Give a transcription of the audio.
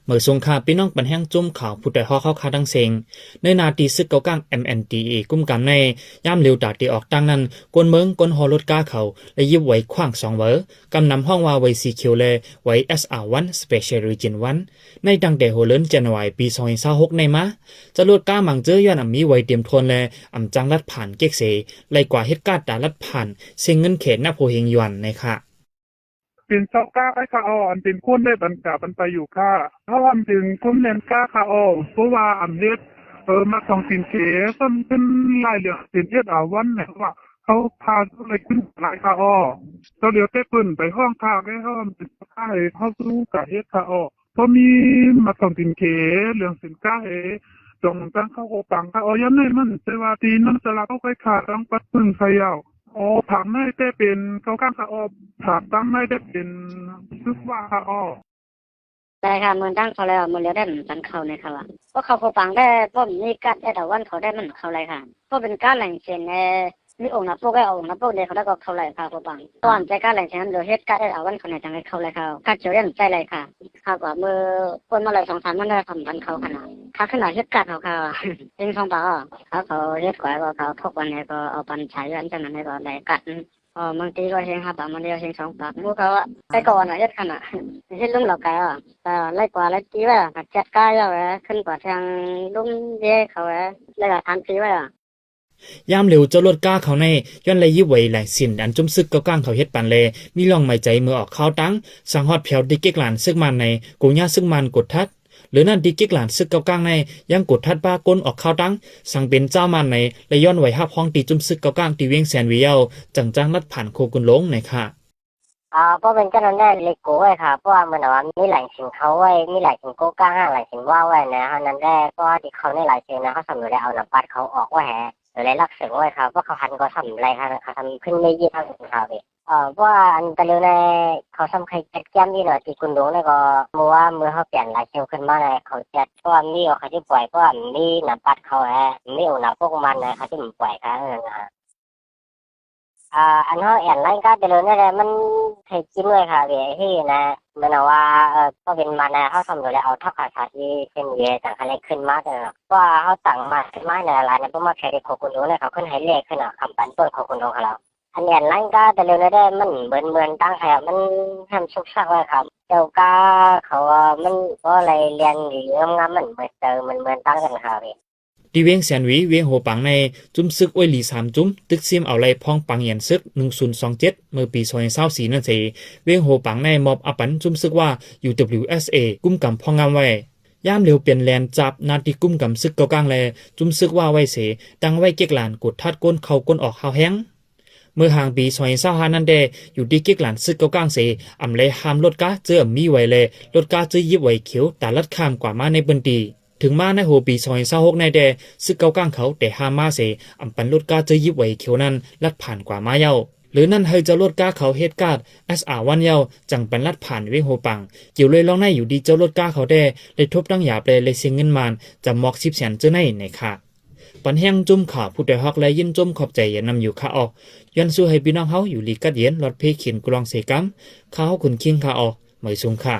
เมื่อสงครามพี่น้องปันแห้งจุ่มข่าวผู้ใดฮอเข้าคาดังเซงในนาทีซึกเกาก้าง MNDAA กุ้มกำในย่ามเร็วดาตีออกตั้งนั้นกวนเมืองกวนฮอรถก้าเขาและยิบไว้ขว้าง2เวอกำนำห้องว่าไว้สีเขียวเลยไว้ SR1 Special Region 1ในดังเดโฮเลินจันวายปี2026ในมาจะลดก้ามังเจอย้อนมีไว้เตรียมทนและอำจังลัดผ่านเก๊กเสไล่กว่าเฮ็ดกาดดาลัดผ่านเซ็งเงินเขตหน้าโพเฮงยวนในค่ะเป็นเจ้าก้าไอ้ข้าอ้ออันเป็นคนได้บรรกาบันไปอยู่ค่าเพราะว่าถึงคนเล่นก้าข้าอ้อเพราะว่าอันเฮ็ดมาสองสินเกซ้ำเป็นรายเหลืองสินเฮ็ดวันเนี่ยว่าเขาพาอะไรขึ้นหลายข้าอ้อเขาเดี๋ยวได้ปืนไปห้องข้าแค่ห้องเป็นก้าเขาสู้กับเฮ็ดข้าอ้อเพราะมีมาสองสินเกเหลืองสินก้าจงตั้งเข้าโคปังข้าอ้อยันนี่มันแต่ว่าตีนั้นจะลาเข้าไปขาดต้องปัดพึ่งไฟยาวอ๋อผักไม่ได้เป็นเขาข้างขาออกผักตั้งไม่ได้เป็นซึกว่าขาออกได้ค่ะมือตั้งเขาแล้วมือเลี้ยวได้เหมือนกันเขาในค่ะว่าเพราะเขาปังได้เพราะมีกัดได้แต่วันเขาได้มันเขาไรค่ะเพราะเป็นการแหล่งเชนมีองค์นับพวกได้องค์นับพวกเดียวเขาได้ก็เขาไรค่ะเขาปังตอนใจการแหล่งเชนเดี๋ยวเฮ็ดกัดได้แต่วันเขาในจังไรเขาไรค่ะกัดเจียวได้ใจไรค่ะข้าวกว่ามือคนมาเลย2-3มันได้ทำกันเขาขนาดข้าขนาดเฮ็ดกัดเขาค่ะจริง2 ปากเขาเฮ็ดก่อยก็เขาทุกวันนี้ก็เอาปันใช้ยันจังนั้นก็ได้กัดบางทีก็เฮง5 ปากมันเดียวเฮง2 ปากพวกเขาไปก่อนเฮ็ดขนาดเฮ็ดลุงเหล่าไก่ไล่กว่าไล่ตีไว้จัดการแล้วขึ้นกว่าทางลุงเย่เขาแล้วก็ทำตีไว้ยามเร็วจะลดก้าเขาในย้อนเลยยิบไว้แหล่งสินอันจุ่มซึกเก้าก้างเขาเฮ็ดปันเลยมีลองไม่ใจมือออกข้าวตั้งสังฮอดแผวดิเก็กหลานซึกมันในกูย่าซึกมันกดทัดหรือนั่นดิเก็กหลานซึกเก้าก้างในยังกดทัดบ้าก้นออกข้าวตั้งสังเป็นเจ้ามันในและย้อนไว้ฮับห้องตีจุ่มซึกเก้าก้างตีเวียงแสนวิเยาจังลัดผ่านโคกุนลงในค่ะเพราะเป็นเจ้าหน้าที่เล็กโก้ไว้ค่ะเพราะว่ามันว่ามีหลายสินเขาไว้มีหลายสินโก้ก้างหลายสินว่าไว้นะฮะนั้นได้เพราะว่าที่เขาในหลายสินนะเขาสำรวจเอาน้ำปัดเขาออกไว้แฮะหรือไรลักเสริมไว้ครับเพราะเขาหันก็ทำไรค่ะเขาทำขึ้นไม่ยี่ทางเขาเองเพราะว่าอันตะเลือในเขาทำใครจัดแก้มนี่หน่อยที่คุณดูเนี่ยก็มัวเมื่อเขาเปลี่ยนหลายเซลขึ้นมาเลยเขาจัดเพราะว่ามีเขาที่ปล่อยเพราะว่ามีน้ำปัดเขาแฮะมีอุณหภูมิมันนะเขาที่มันปล่อยค่ะอันเขาแอนไลน์ก็เดินได้มันเคยกินเลยค่ะเวียที่นะมันว่าก็เป็นมานะเขาทำอยู่แล้วเอาทักษะที่เป็นเวียต่างอะไรขึ้นมากเลยว่าเขาต่างมาขึ้นมาในอะไรนะเพราะว่าใครได้ขอคุณรู้เลยเขาขึ้นให้เลขขึ้นคำปันต้นขอคุณรู้ของเราอันแอนไลน์ก็เดินได้มันเหมือนตั้งค่ะมันทำชุกชักเลยครับเจ้าก้าเขามันก็อะไรเรียนหรืองามมันเหมือนตั้งกันค่ะเวียดีเวียงแสนวีเวียงโหปังในจุ่มซึกอ้วยหลี3จุ่มตึกซิมเอาไล่พองปังเหียนซึก1027เมื่อปี2024นั่นสิเวียงโหปังในมอบอปันจุ่มซึกว่า UWSA กุ้มกำพองงามไว้ย่ามเร็วเปลี่ยนแลนจับนาทีกุ้มกำซึกเกากลางแลจุ่มซึกว่าไว้เสตั้งไว้เก็กหลานกดทัดก้นเข้าก้นออกข้าวแห้งเมื่อห่างปี2025นั่นเดอยู่ดีเก็กหลานซึกเกากลางเสอำเลยห้ามรถก้าเจอมีไว้เลยรถก้าเจอยิบไว้เขียวแต่ลัดข้ามกว่ามาในเบิ้นตีถึงมาในหัวปี2026ในแดซึกเก้าก้างเขาแต่หามาเสอำปันลดก้าเจอยิบไว้เขียวนั้นลัดผ่านกว่ามาเย้าหรือนั่นให้จะลดก้าเขาเฮ็ดกาด SR1 เย้าจังปันลัดผ่านเวงโหปังเกี่ยวเลยลองในอยู่ดีเจ้าลดก้าเขาได้เลยทบตั้งหยาบเลยเสียเงินมานจะมอก10 แสนเจ้าในค่ะปันแห้งจุ่มข่าวผู้ใดฮอกและยินจุ่มขอบใจอย่านำอยู่ค่าออกยันสู้ให้พี่น้องเฮาอยู่ลีกัดเย็นลอดเพเขียนกลองเสกัมข้าวคุณคิงค่าออกไม่สูงค่ะ